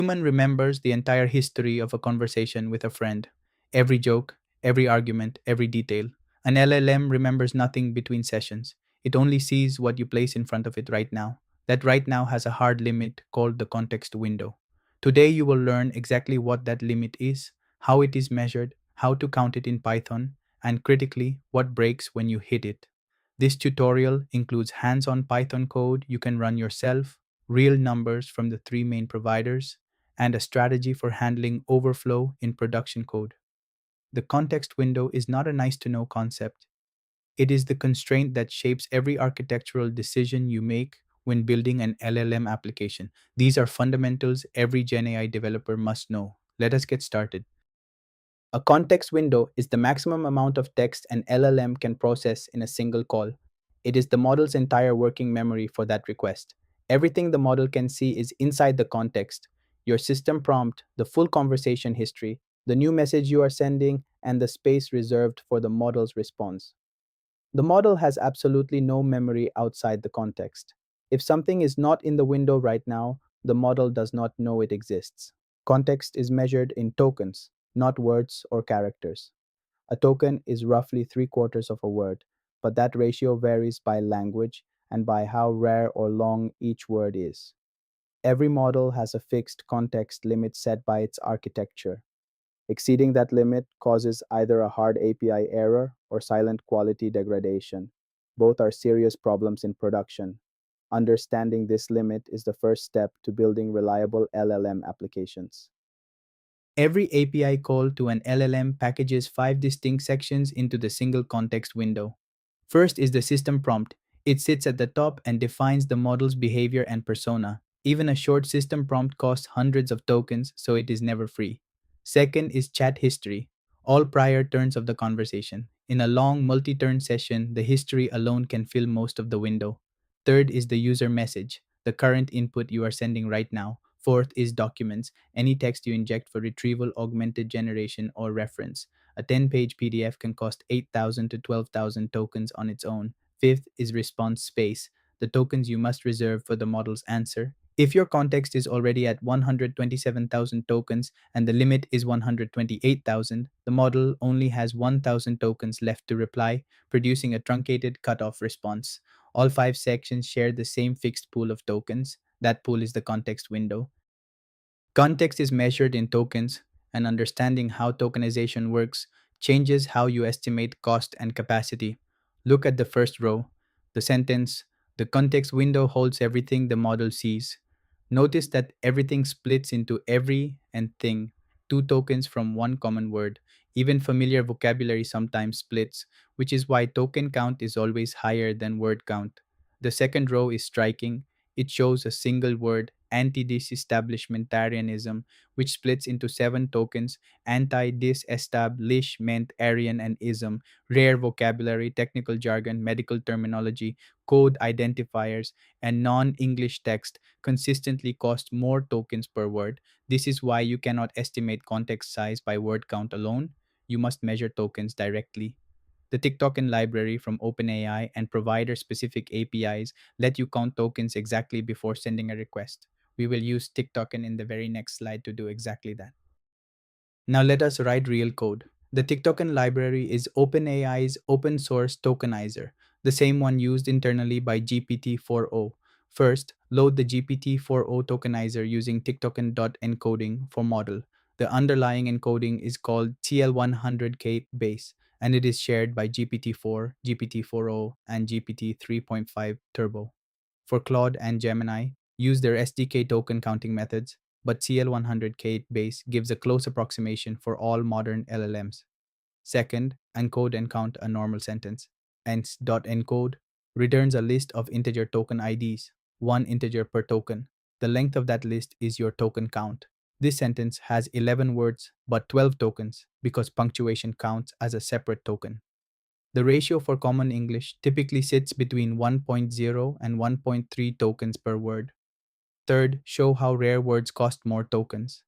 Human remembers the entire history of a conversation with a friend, every joke, every argument, every detail. An LLM remembers nothing between sessions. It only sees what you place in front of it right now. That right now has a hard limit called the context window. Today, you will learn exactly what that limit is, how it is measured, how to count it in Python, and critically, what breaks when you hit it. This tutorial includes hands on Python code you can run yourself, real numbers from the three main providers, and a strategy for handling overflow in production code. The context window is not a nice to know concept. It is the constraint that shapes every architectural decision you make when building an LLM application. These are fundamentals every GenAI developer must know. Let us get started. A context window is the maximum amount of text an LLM can process in a single call. It is the model's entire working memory for that request. Everything the model can see is inside the context: your system prompt, the full conversation history, the new message you are sending, and the space reserved for the model's response. The model has absolutely no memory outside the context. If something is not in the window right now, the model does not know it exists. Context is measured in tokens, not words or characters. A token is roughly three-quarters of a word, but that ratio varies by language and by how rare or long each word is. Every model has a fixed context limit set by its architecture. Exceeding that limit causes either a hard API error or silent quality degradation. Both are serious problems in production. Understanding this limit is the first step to building reliable LLM applications. Every API call to an LLM packages five distinct sections into the single context window. First is the system prompt. It sits at the top and defines the model's behavior and persona. Even a short system prompt costs hundreds of tokens, so it is never free. Second is chat history, all prior turns of the conversation. In a long multi turn session, the history alone can fill most of the window. Third is the user message, the current input you are sending right now. Fourth is documents, any text you inject for retrieval, augmented generation, or reference. A 10-page PDF can cost 8,000 to 12,000 tokens on its own. Fifth is response space, the tokens you must reserve for the model's answer. If your context is already at 127,000 tokens and the limit is 128,000, the model only has 1,000 tokens left to reply, producing a truncated cutoff response. All five sections share the same fixed pool of tokens. That pool is the context window. Context is measured in tokens, and understanding how tokenization works changes how you estimate cost and capacity. Look at the first row. The sentence, the context window holds everything the model sees. Notice that everything splits into every and thing, two tokens from one common word. Even familiar vocabulary sometimes splits, which is why token count is always higher than word count. The second row is striking. It shows a single word, anti disestablishmentarianism, which splits into seven tokens: anti disestablishment, Aryan, and ism, rare vocabulary, technical jargon, medical terminology, code identifiers, and non English text consistently cost more tokens per word. This is why you cannot estimate context size by word count alone. You must measure tokens directly. The TikToken library from OpenAI and provider specific APIs let you count tokens exactly before sending a request. We will use TikToken in the very next slide to do exactly that. Now let us write real code. The TikToken library is OpenAI's open source tokenizer, the same one used internally by GPT-4o. First, load the GPT-4o tokenizer using TikToken.encoding for model. The underlying encoding is called TL100K base, and it is shared by GPT-4, GPT-4o, and GPT 3.5 Turbo. For Claude and Gemini, use their SDK token counting methods, but CL100K base gives a close approximation for all modern LLMs. Second, encode and count a normal sentence. Ents.encode returns a list of integer token IDs, one integer per token. The length of that list is your token count. This sentence has 11 words but 12 tokens because punctuation counts as a separate token. The ratio for Common English typically sits between 1.0 and 1.3 tokens per word. Third, show how rare words cost more tokens.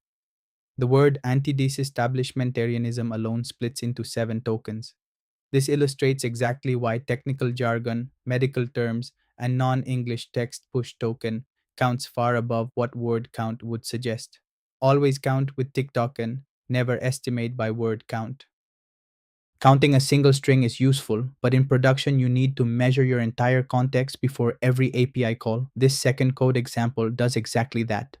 The word anti-disestablishmentarianism alone splits into 7 tokens. This illustrates exactly why technical jargon, medical terms, and non-English text push token counts far above what word count would suggest. Always count with tick token, never estimate by word count. Counting a single string is useful, but in production, you need to measure your entire context before every API call. This second code example does exactly that.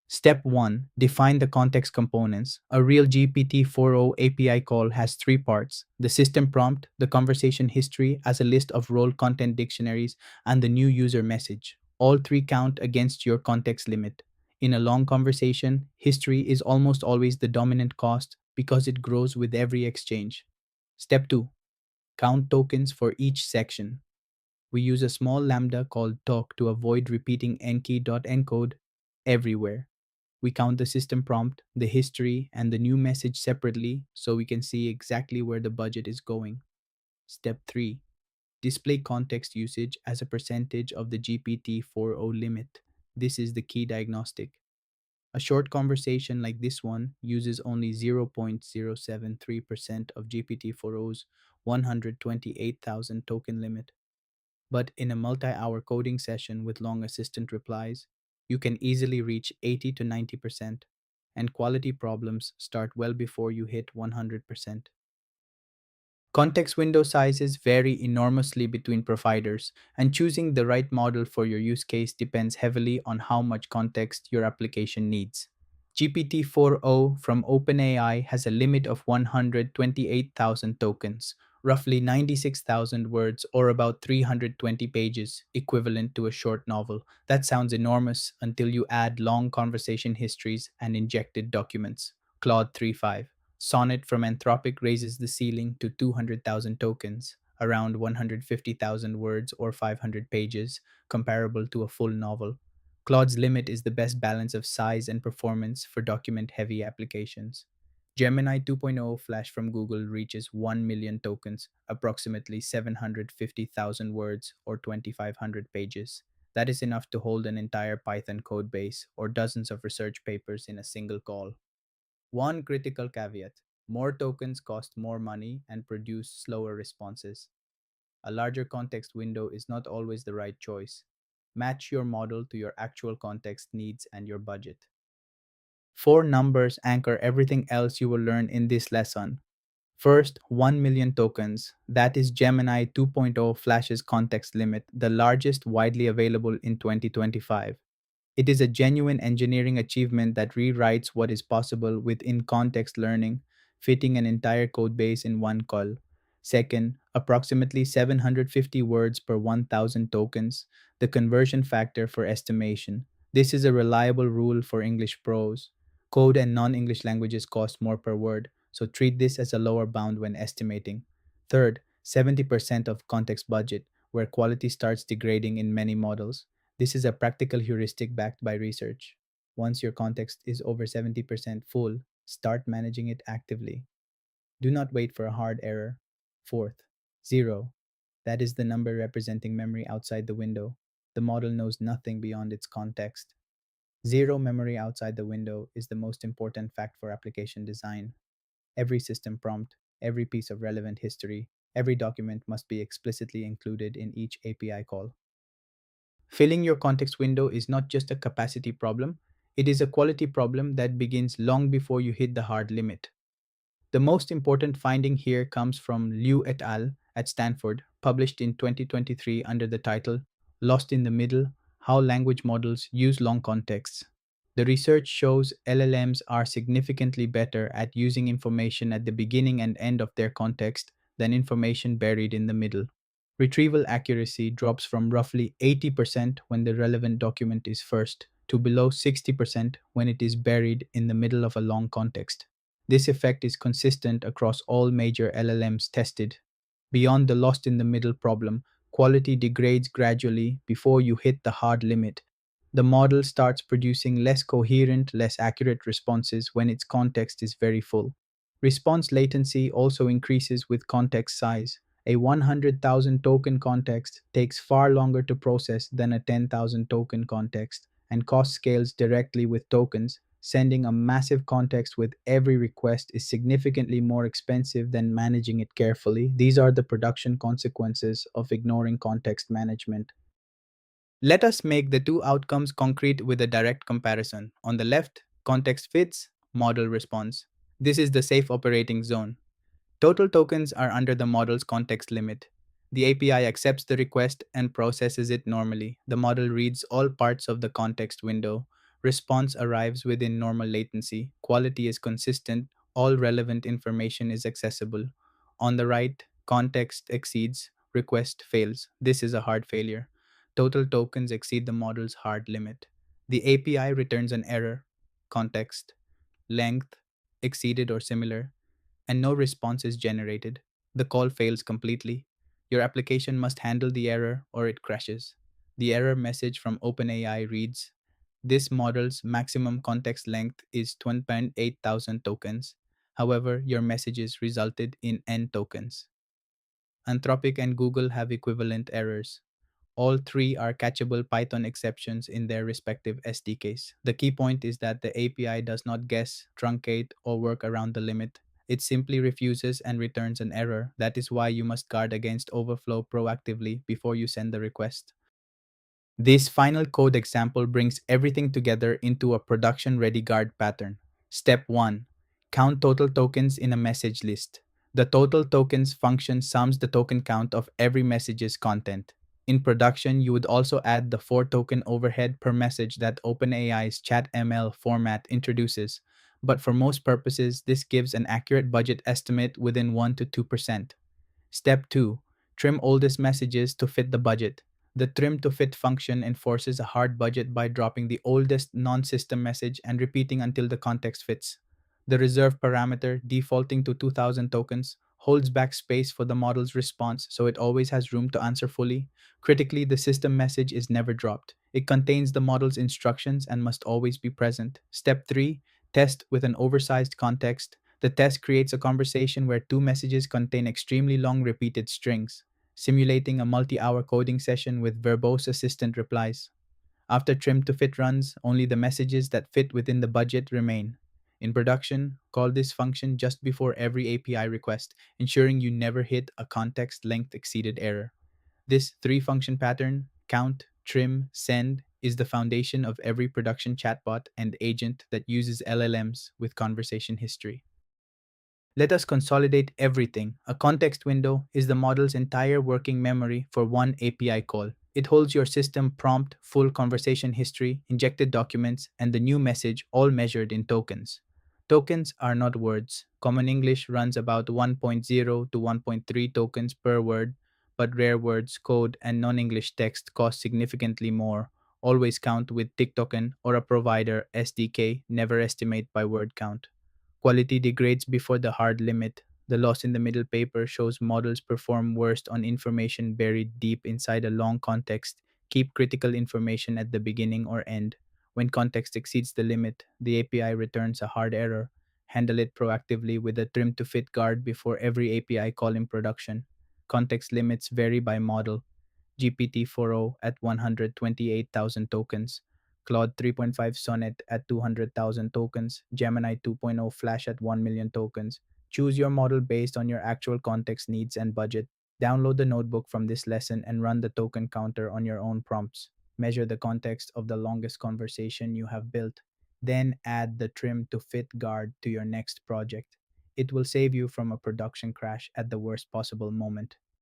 Step 1. Define the context components. A real GPT-4o API call has three parts: the system prompt, the conversation history as a list of role content dictionaries, and the new user message. All three count against your context limit. In a long conversation, history is almost always the dominant cost because it grows with every exchange. Step 2. Count tokens for each section. We use a small lambda called talk to avoid repeating enkey.encode everywhere. We count the system prompt, the history, and the new message separately so we can see exactly where the budget is going. Step 3. Display context usage as a percentage of the GPT-4o limit. This is the key diagnostic. A short conversation like this one uses only 0.073% of GPT-4o's 128,000 token limit. But in a multi hour coding session with long assistant replies, you can easily reach 80 to 90%, and quality problems start well before you hit 100%. Context window sizes vary enormously between providers, and choosing the right model for your use case depends heavily on how much context your application needs. GPT-4o from OpenAI has a limit of 128,000 tokens, roughly 96,000 words or about 320 pages, equivalent to a short novel. That sounds enormous until you add long conversation histories and injected documents. Claude 3.5. Sonnet from Anthropic raises the ceiling to 200,000 tokens, around 150,000 words or 500 pages, comparable to a full novel. Claude's limit is the best balance of size and performance for document heavy applications. Gemini 2.0 Flash from Google reaches 1 million tokens, approximately 750,000 words or 2,500 pages. That is enough to hold an entire Python code base or dozens of research papers in a single call. One critical caveat: more tokens cost more money and produce slower responses. A larger context window is not always the right choice. Match your model to your actual context needs and your budget. Four numbers anchor everything else you will learn in this lesson. First, 1 million tokens. That is Gemini 2.0 Flash's context limit, the largest widely available in 2025. It is a genuine engineering achievement that rewrites what is possible with in context learning, fitting an entire code base in one call. Second, approximately 750 words per 1000 tokens, the conversion factor for estimation. This is a reliable rule for English pros. Code and non English languages cost more per word, so treat this as a lower bound when estimating. Third, 70% of context budget, where quality starts degrading in many models. This is a practical heuristic backed by research. Once your context is over 70% full, start managing it actively. Do not wait for a hard error. Fourth, 0. That is the number representing memory outside the window. The model knows nothing beyond its context. Zero memory outside the window is the most important fact for application design. Every system prompt, every piece of relevant history, every document must be explicitly included in each API call. Filling your context window is not just a capacity problem, it is a quality problem that begins long before you hit the hard limit. The most important finding here comes from Liu et al. At Stanford, published in 2023 under the title Lost in the Middle: How Language Models Use Long Contexts. The research shows LLMs are significantly better at using information at the beginning and end of their context than information buried in the middle. Retrieval accuracy drops from roughly 80% when the relevant document is first to below 60% when it is buried in the middle of a long context. This effect is consistent across all major LLMs tested. Beyond the lost in the middle problem, quality degrades gradually before you hit the hard limit. The model starts producing less coherent, less accurate responses when its context is very full. Response latency also increases with context size. A 100,000 token context takes far longer to process than a 10,000 token context, and cost scales directly with tokens. Sending a massive context with every request is significantly more expensive than managing it carefully. These are the production consequences of ignoring context management. Let us make the two outcomes concrete with a direct comparison. On the left, Context fits, model responds. This is the safe operating zone. Total tokens are under the model's context limit. The API accepts the request and processes it normally. The model reads all parts of the context window. Response arrives within normal latency. Quality is consistent. All relevant information is accessible. On the right, context exceeds, request fails. This is a hard failure. Total tokens exceed the model's hard limit. The API returns an error, context, length, exceeded or similar, and no response is generated. The call fails completely. Your application must handle the error or it crashes. The error message from OpenAI reads, this model's maximum context length is 20.8 thousand tokens. However, your messages resulted in n tokens. Anthropic and Google have equivalent errors. All three are catchable Python exceptions in their respective SDKs. The key point is that the API does not guess, truncate, or work around the limit. It simply refuses and returns an error. That is why you must guard against overflow proactively before you send the request. This final code example brings everything together into a production ready guard pattern. Step 1. Count total tokens in a message list. The total tokens function sums the token count of every message's content. In production, you would also add the 4 token overhead per message that OpenAI's ChatML format introduces. But for most purposes, this gives an accurate budget estimate within 1 to 2%. Step 2. Trim oldest messages to fit the budget. The trim to fit function enforces a hard budget by dropping the oldest non system message and repeating until the context fits. The reserve parameter, defaulting to 2000 tokens, holds back space for the model's response so it always has room to answer fully. Critically, the system message is never dropped. It contains the model's instructions and must always be present. Step 3. Test with an oversized context. The test creates a conversation where two messages contain extremely long repeated strings, simulating a multi hour coding session with verbose assistant replies. After trim to fit runs, only the messages that fit within the budget remain. In production, call this function just before every API request, ensuring you never hit a context length exceeded error. This three function pattern, count, trim, send, is the foundation of every production chatbot and agent that uses LLMs with conversation history. Let us consolidate everything. A context window is the model's entire working memory for one API call. It holds your system prompt, full conversation history, injected documents, and the new message all measured in tokens. Tokens are not words. Common English runs about 1.0 to 1.3 tokens per word, but rare words, code, and non English text cost significantly more. Always count with tick token or a provider SDK, never estimate by word count. Quality degrades before the hard limit. The loss in the middle paper shows models perform worst on information buried deep inside a long context. Keep critical information at the beginning or end. When context exceeds the limit, the API returns a hard error. Handle it proactively with a trim to fit guard before every API call in production. Context limits vary by model. GPT-4o at 128,000 tokens, Claude 3.5 Sonnet at 200,000 tokens, Gemini 2.0 Flash at 1 million tokens. Choose your model based on your actual context needs and budget. Download the notebook from this lesson and run the token counter on your own prompts. Measure the context of the longest conversation you have built. Then add the trim to fit guard to your next project. It will save you from a production crash at the worst possible moment.